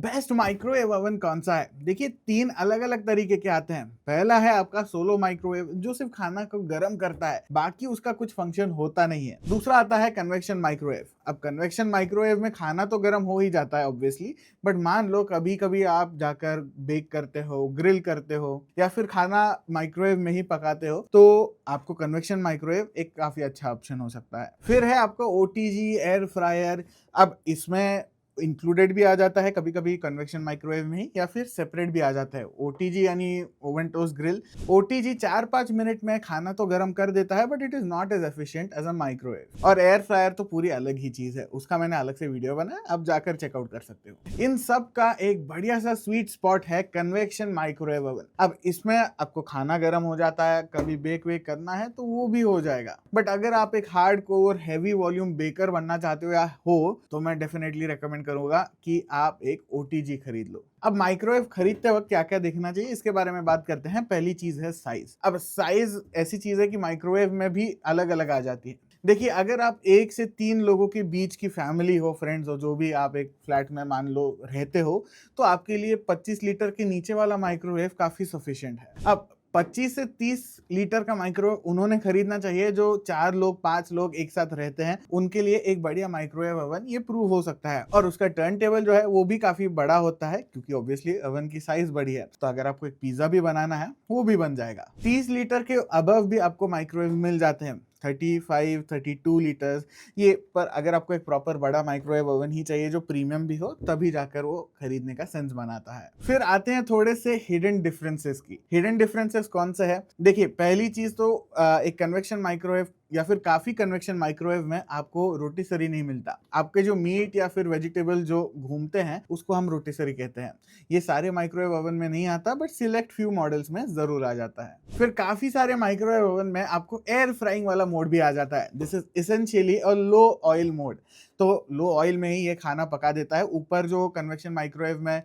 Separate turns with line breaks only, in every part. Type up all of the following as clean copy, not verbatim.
Best microwave oven कौन सा है? देखिए 3 अलग-अलग तरीके के आते हैं। पहला है आपका सोलो माइक्रोवेव जो सिर्फ खाना को गर्म करता है, बाकी उसका कुछ फंक्शन होता नहीं है। दूसरा आता है कन्वेक्शन माइक्रोवेव। अब कन्वेक्शन माइक्रोवेव में खाना तो गर्म हो ही जाता है ऑब्वियसली, बट मान लो कभी-कभी आप जाकर बेक करते हो, ग्रिल करते हो या फिर खाना माइक्रोवेव में ही पकाते हो, तो आपको कन्वेक्शन माइक्रोवेव एक काफ़ी अच्छा ऑप्शन हो सकता है। फिर है आपका ओटीजी, एयर फ्रायर। अब इसमें इंक्लूडेड भी आ जाता है कभी-कभी कन्वेक्शन माइक्रोवेव में ही या फिर सेपरेट भी आ जाता है। ओटीजी यानी oven toast grill. OTG 4-5 minute में खाना तो गर्म कर देता है, but it is not as efficient as a microwave. और एयर फ्रायर तो पूरी अलग ही चीज़ है, उसका मैंने अलग से वीडियो बनाया, आप जाकर चेकआउट कर सकते हो। इन सब का एक बढ़िया सा स्वीट स्पॉट है कन्वेक्शन माइक्रोवेव ओवन। अब इसमें आपको खाना गर्म हो जाता है, कभी बेक वेक करना है तो वो भी हो जाएगा। बट अगर आप एक हार्डकोर हेवी वॉल्यूम बेकर बनना चाहते हो या हो, तो मैं डेफिनेटली रिकमेंड करूंगा कि आप एक ओटीजी खरीद लो। अब माइक्रोवेव खरीदते वक्त क्या क्या देखना चाहिए इसके बारे में बात करते हैं। पहली चीज है साइज। अब साइज ऐसी चीज है कि माइक्रोवेव में भी अलग अलग आ जाती है। देखिए अगर आप 1 से 3 लोगों के बीच की फैमिली हो, फ्रेंड्स हो, जो भी आप एक फ्लैट में मान लो रहते हो, तो आपके लिए 25 लीटर के नीचे वाला माइक्रोवेव काफी सफिशिएंट है। अब 25 से 30 लीटर का माइक्रोवेव उन्होंने खरीदना चाहिए जो 4 लोग 5 लोग एक साथ रहते हैं, उनके लिए एक बढ़िया माइक्रोवेव ओवन ये प्रूव हो सकता है। और उसका टर्न टेबल जो है वो भी काफी बड़ा होता है, क्योंकि ऑब्वियसली ओवन की साइज बड़ी है, तो अगर आपको एक पिज्जा भी बनाना है वो भी बन जाएगा। 30 लीटर के अबव भी आपको माइक्रोवेव मिल जाते हैं, 35 32 लीटर्स ये। पर अगर आपको एक प्रॉपर बड़ा माइक्रोवेव ओवन ही चाहिए जो प्रीमियम भी हो, तभी जाकर वो खरीदने का सेंस बनाता है। फिर आते हैं थोड़े से हिडन डिफरेंसेस की। हिडन डिफरेंसेस कौन से है? देखिए पहली चीज तो एक कन्वेक्शन माइक्रोवेव या फिर काफी कन्वेक्शन माइक्रोवेव में आपको रोटिसरी नहीं मिलता। आपके जो मीट या फिर वेजिटेबल जो घूमते हैं उसको हम रोटिसरी कहते हैं। ये सारे माइक्रोवेव ओवन में नहीं आता, बट सिलेक्ट फ्यू मॉडल्स में जरूर आ जाता है। फिर काफी सारे माइक्रोवेव ओवन में आपको एयर फ्राइंग वाला मोड भी आ जाता है। This is essentially a low oil mode. तो लो ऑयल में ही ये खाना पका देता है। ऊपर जो कन्वेक्शन माइक्रोवेव में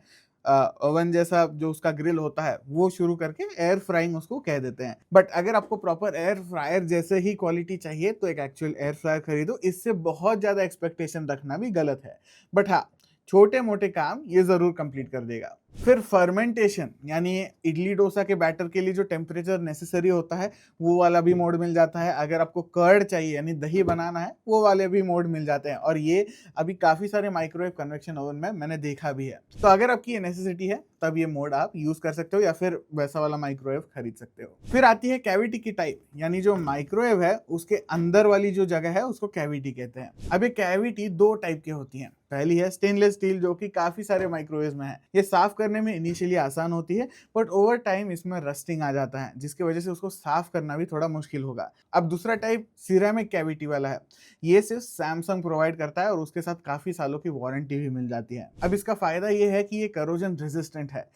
ओवन जैसा जो उसका ग्रिल होता है वो शुरू करके एयर फ्राइंग उसको कह देते हैं। बट अगर आपको प्रॉपर एयर फ्रायर जैसे ही क्वालिटी चाहिए तो एक एक्चुअल एयर फ्रायर खरीदो। इससे बहुत ज्यादा एक्सपेक्टेशन रखना भी गलत है, बट हाँ छोटे मोटे काम ये जरूर कंप्लीट कर देगा। फिर फर्मेंटेशन यानी इडली डोसा के बैटर के लिए जो टेम्परेचर नेसेसरी होता है वो वाला भी मोड मिल जाता है। अगर आपको कर्ड चाहिए यानी दही बनाना है वो वाले भी मोड मिल जाते हैं, और ये अभी काफी सारे माइक्रोवेव कन्वेक्शन ओवन में मैंने देखा भी है। तो अगर आपकी ये नेसेसिटी है तब ये मोड आप यूज कर सकते हो या फिर वैसा वाला माइक्रोवेव खरीद सकते हो। फिर आती है कैविटी की टाइप, यानी जो माइक्रोवेव है उसके अंदर वाली जो जगह है उसको कैविटी कहते हैं। अब ये कैविटी 2 टाइप की होती है। पहली है स्टेनलेस स्टील जो कि काफी सारे माइक्रोवेव में है। ये साफ करने में इनिशियली आसान होती है, बट ओवर टाइम इसमें रस्टिंग आ जाता है जिसकी वजह से उसको साफ करना भी थोड़ा मुश्किल होगा। अब दूसरा टाइप सिरेमिक कैविटी वाला है। ये सिर्फ सैमसंग प्रोवाइड करता है और उसके साथ काफी सालों की वारंटी भी मिल जाती है। अब इसका फायदा ये है कि ये करोजन रेजिस्टेंट है,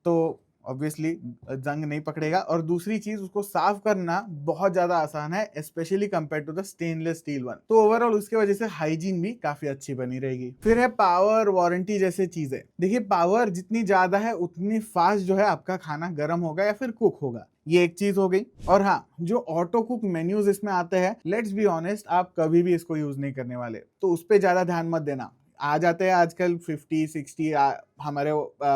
तो ऑब्वियसली जंग नहीं पकड़ेगा। और दूसरी चीज उसको साफ करना बहुत ज्यादा आसान है, specially compare to the stainless steel one. तो ओवरऑल उसकी वजह से हाइजीन भी काफी अच्छी बनी रहेगी। फिर है पावर वारंटी जैसे चीजें। देखिए पावर जितनी ज्यादा है उतनी फास्ट जो है आपका खाना गर्म होगा या फिर कुक होगा, ये एक चीज हो गई। और हाँ, जो ऑटो कुक मेन्यूज इसमें आते हैं, लेट्स बी ऑनेस्ट, आप कभी भी इसको यूज नहीं करने वाले, तो उस पर ज्यादा ध्यान मत देना। आ जाते हैं आजकल 50-60 हमारे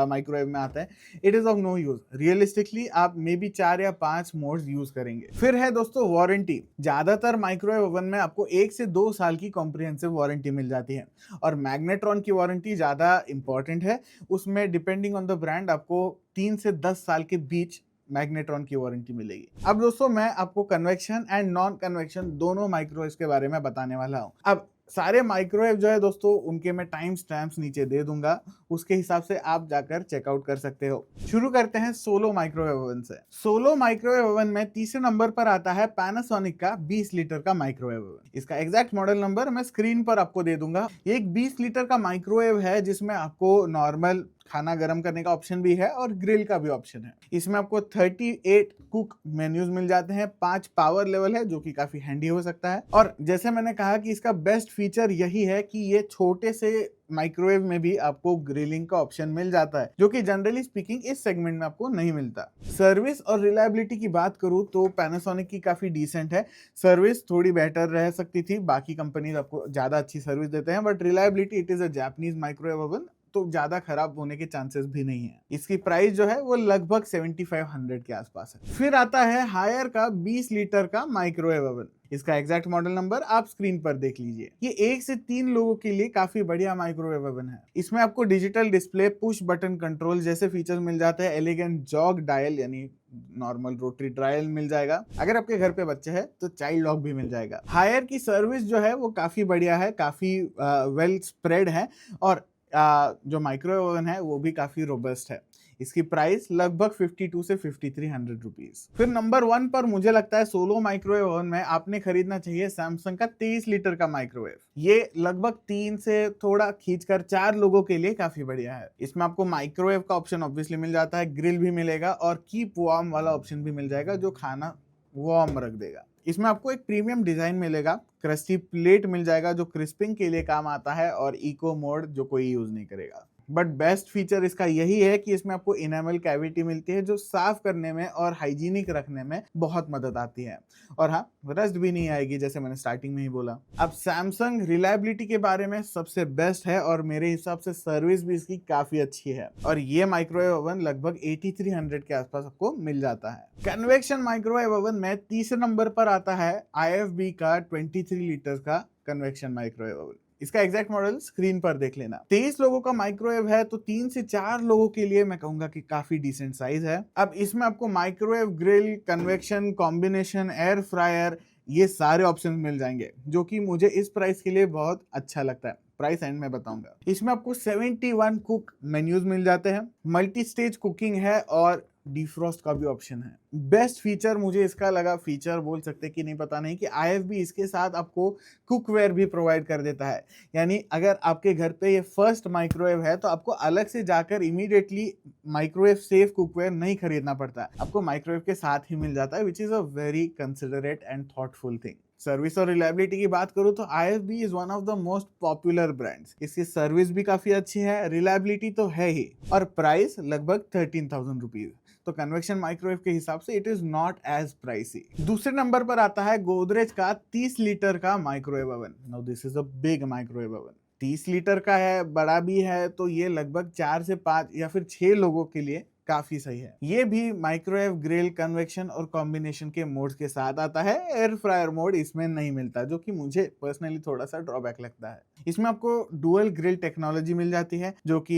माइक्रोवेव में आता है। It is of no use. Realistically आप मे बी 4 या 5 मोड्स यूज करेंगे। फिर है दोस्तों वारंटी। ज्यादातर माइक्रोवेव ओवन में आपको 1 से 2 साल की कॉम्प्रिहेंसिव वारंटी मिल जाती है, और मैग्नेट्रॉन की वारंटी ज्यादा इंपॉर्टेंट है। उसमें डिपेंडिंग ऑन द ब्रांड आपको 3 से 10 साल के बीच मैग्नेट्रॉन की वारंटी मिलेगी। अब दोस्तों मैं आपको कन्वेक्शन एंड नॉन कन्वेक्शन दोनों माइक्रोवेव के बारे में बताने वाला हूँ। अब सारे माइक्रोवेव जो है दोस्तों उनके मैं टाइम स्टैम्प्स नीचे दे दूंगा, उसके हिसाब से आप जाकर चेकआउट कर सकते हो। शुरू करते हैं सोलो माइक्रोवेव ओवन से। सोलो माइक्रोवेव ओवन में तीसरे नंबर पर आता है पैनासोनिक का 20 लीटर का माइक्रोवेव ओवन। इसका एग्जैक्ट मॉडल नंबर मैं स्क्रीन पर आपको दे दूंगा। ये एक 20 लीटर का माइक्रोवेव है जिसमें आपको नॉर्मल खाना गर्म करने का ऑप्शन भी है और ग्रिल का भी ऑप्शन है। इसमें आपको 38 कुक मेन्यूज मिल जाते हैं, 5 पावर लेवल है जो कि काफी हैंडी हो सकता है। और जैसे मैंने कहा कि इसका बेस्ट फीचर यही है कि ये छोटे से माइक्रोवेव में भी आपको ग्रिलिंग का ऑप्शन मिल जाता है, जो कि जनरली स्पीकिंग इस सेगमेंट में आपको नहीं मिलता। सर्विस और रिलायबिलिटी की बात करूं तो पैनासोनिक की काफी डिसेंट है। सर्विस थोड़ी बेटर रह सकती थी, बाकी कंपनीज आपको ज्यादा अच्छी सर्विस देते हैं, but reliability, it is a Japanese microwave oven, तो ज्यादा खराब होने के चांसेस भी नहीं है। इसकी प्राइस जो है वो लगभग 7500 के आसपास है। फिर आता है हायर का 20 लीटर का माइक्रोवेव ओवन। इसका एग्जैक्ट मॉडल नंबर आप स्क्रीन पर देख लीजिए। ये 1 से 3 लोगों के लिए काफी बढ़िया माइक्रोवेव ओवन है। इसमें आपको digital display, push button control जैसे फीचर्स मिल जाते हैं। एलिगेंट जॉग डायल यानी नॉर्मल रोटरी डायल मिल जाएगा। अगर आपके घर पे बच्चे हैं तो चाइल्ड लॉक भी मिल जाएगा। हायर की सर्विस जो है वो काफी बढ़िया है, काफी वेल स्प्रेड है, और जो माइक्रोवेव ओवन है वो भी काफी रोबस्ट है। इसकी प्राइस लगभग 52 से 5300 रुपीज। फिर नंबर 1 पर मुझे लगता है सोलो माइक्रोवेव ओवन में आपने खरीदना चाहिए सैमसंग का 23 लीटर का माइक्रोवेव। ये लगभग 3 से थोड़ा खींचकर 4 लोगों के लिए काफी बढ़िया है। इसमें आपको माइक्रोवेव का ऑप्शन ऑब्वियसली मिल जाता है, ग्रिल भी मिलेगा और कीप वार्म वाला ऑप्शन भी मिल जाएगा जो खाना वार्म रख देगा। इसमें आपको एक प्रीमियम डिजाइन मिलेगा, क्रस्टी प्लेट मिल जाएगा जो क्रिस्पिंग के लिए काम आता है, और इको मोड जो कोई यूज नहीं करेगा। बट बेस्ट फीचर इसका यही है कि इसमें आपको इनेमल कैविटी मिलती है जो साफ करने में और हाइजीनिक रखने में बहुत मदद आती है। और हाँ, रस्ट भी नहीं आएगी जैसे मैंने स्टार्टिंग में ही बोला। अब सैमसंग रिलायबिलिटी के बारे में सबसे बेस्ट है और मेरे हिसाब से सर्विस भी इसकी काफी अच्छी है, और ये माइक्रोवेव ओवन लगभग 8300 के आसपास आपको मिल जाता है। कन्वेक्शन माइक्रोवेव ओवन में तीसरे नंबर पर आता है IFB का 23 लीटर का कन्वेक्शन माइक्रोवेव ओवन। इसका एग्जैक्ट मॉडल स्क्रीन पर देख लेना। 23 लोगों का माइक्रोवेव है तो 3 से 4 लोगों के लिए मैं कहूंगा कि काफी डिसेंट साइज है। अब इसमें आपको microwave, grill, convection, combination, air fryer, ये सारे ऑप्शन मिल जाएंगे जो कि मुझे इस प्राइस के लिए बहुत अच्छा लगता है। प्राइस एंड में बताऊंगा। इसमें आपको 71 कुक मेन्यूज मिल जाते हैं, मल्टी स्टेज कुकिंग है और डिफ्रॉस्ट का भी ऑप्शन है। बेस्ट फीचर मुझे इसका लगा, फीचर बोल सकते कि नहीं पता नहीं, कि IFB इसके साथ आपको कुकवेयर भी प्रोवाइड कर देता है। यानी अगर आपके घर पे ये फर्स्ट माइक्रोवेव है तो आपको अलग से जाकर इमीडिएटली माइक्रोवेव सेफ कुकवेयर नहीं खरीदना पड़ता, आपको माइक्रोवेव के साथ ही मिल जाता है, which is a very considerate and thoughtful thing. Service और रिलायबिलिटी की बात करूं तो IFB is one of the most popular brands. इसकी सर्विस भी काफी अच्छी है, रिलायबिलिटी तो है ही, और प्राइस लगभग 13,000 रुपीज। तो कन्वेक्शन माइक्रोवेव के हिसाब से it is not as pricey. दूसरे नंबर पर आता है गोदरेज का 30 लीटर का microwave oven. Now this is a big microwave oven. 30 litre का है, बड़ा भी है, तो ये लगभग 4 से 5 या फिर 6 लोगों के लिए काफी सही है। ये भी माइक्रोवेव, ग्रिल, कन्वेक्शन और कॉम्बिनेशन के मोड्स के साथ आता है। एयर फ्रायर मोड इसमें नहीं मिलता, जो कि मुझे पर्सनली थोड़ा सा ड्रॉबैक लगता है। इसमें आपको डुअल ग्रिल टेक्नोलॉजी मिल जाती है जो कि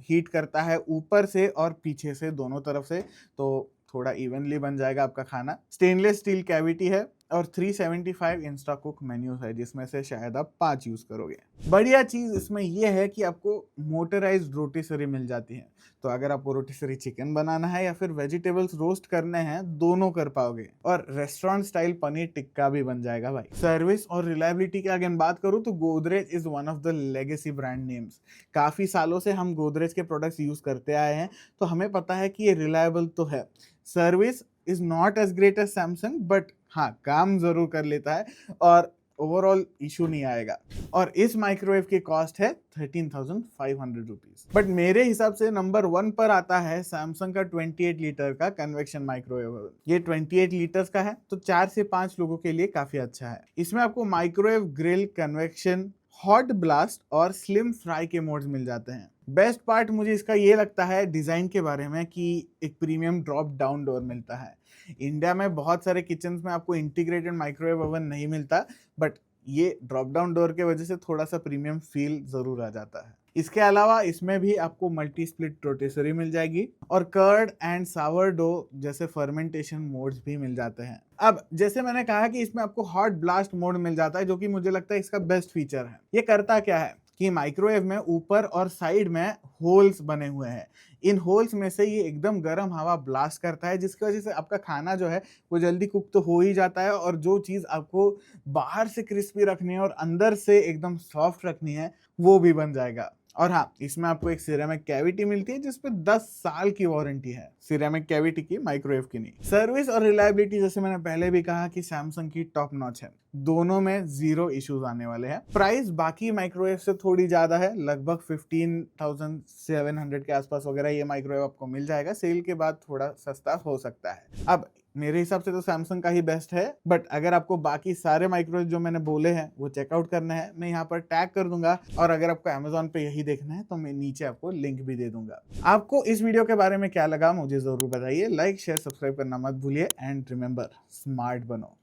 हीट करता है ऊपर से और पीछे से, दोनों तरफ से, तो थोड़ा इवनली बन जाएगा आपका खाना। स्टेनलेस स्टील कैविटी है और 375 इंस्टा कुक मेन्यूज है, जिसमें से शायद आप 5 यूज करोगे। बढ़िया चीज इसमें यह है कि आपको मोटराइज्ड रोटिसरी मिल जाती है, तो अगर आपको रोटिसरी चिकन बनाना है या फिर वेजिटेबल्स रोस्ट करने हैं, दोनों कर पाओगे, और रेस्टोरेंट स्टाइल पनीर टिक्का भी बन जाएगा भाई। सर्विस और रिलायबिलिटी की अगर बात करूं तो Godrej is one of the legacy brand names. काफी सालों से हम गोदरेज के प्रोडक्ट्स यूज करते आए हैं, तो हमें पता है कि ये रिलायबल तो है। Service is not as great as Samsung, but हाँ, काम जरूर कर लेता है और ओवरऑल इशू नहीं आएगा। और इस माइक्रोवेव की कॉस्ट है 13,500 रुपीज। बट मेरे हिसाब से नंबर 1 पर आता है सैमसंग का 28 लीटर का कन्वेक्शन माइक्रोवेव। ये 28 लीटर्स का है, तो 4 से 5 लोगों के लिए काफी अच्छा है। इसमें आपको microwave, grill, convection, hot blast और स्लिम फ्राई के मोड्स मिल जाते हैं। बेस्ट पार्ट मुझे इसका ये लगता है डिजाइन के बारे में कि एक प्रीमियम ड्रॉप डाउन डोर मिलता है। इंडिया में बहुत सारे किचन्स में आपको इंटीग्रेटेड माइक्रोवेव ओवन नहीं मिलता, बट ये ड्रॉप डाउन डोर के वजह से थोड़ा सा प्रीमियम फील जरूर आ जाता है। इसके अलावा इसमें भी आपको मल्टी स्प्लिट रोटिसरी मिल जाएगी और कर्ड एंड सावर डो जैसे फर्मेंटेशन मोड्स भी मिल जाते हैं। अब जैसे मैंने कहा कि इसमें आपको हॉट ब्लास्ट मोड मिल जाता है, जो कि मुझे लगता है इसका बेस्ट फीचर है। ये करता क्या है कि माइक्रोवेव में ऊपर और साइड में होल्स बने हुए हैं, इन होल्स में से ये एकदम गर्म हवा ब्लास्ट करता है, जिसकी वजह से आपका खाना जो है वो जल्दी कुक तो हो ही जाता है, और जो चीज़ आपको बाहर से क्रिस्पी रखनी है और अंदर से एकदम सॉफ्ट रखनी है वो भी बन जाएगा। और हाँ, इसमें आपको एक सिरेमिक कैविटी मिलती है जिसपे 10 साल की वारंटी है, सिरेमिक कैविटी की, माइक्रोवेव की नहीं। सर्विस और रिलायबिलिटी जैसे मैंने पहले भी कहा कि सैमसंग की टॉप नॉच है, दोनों में 0 इश्यूज आने वाले हैं। प्राइस बाकी माइक्रोवेव से थोड़ी ज्यादा है, लगभग 15,700 के आसपास वगैरह ये माइक्रोवेव आपको मिल जाएगा। सेल के बाद थोड़ा सस्ता हो सकता है। अब मेरे हिसाब से तो सैमसंग का ही बेस्ट है, बट अगर आपको बाकी सारे माइक्रोवेव जो मैंने बोले हैं वो चेकआउट करना है, मैं यहाँ पर टैग कर दूंगा, और अगर आपको अमेजोन पे यही देखना है तो मैं नीचे आपको लिंक भी दे दूंगा। आपको इस वीडियो के बारे में क्या लगा मुझे जरूर बताइए। लाइक शेयर सब्सक्राइब करना मत भूलिए, एंड रिमेंबर, स्मार्ट बनो।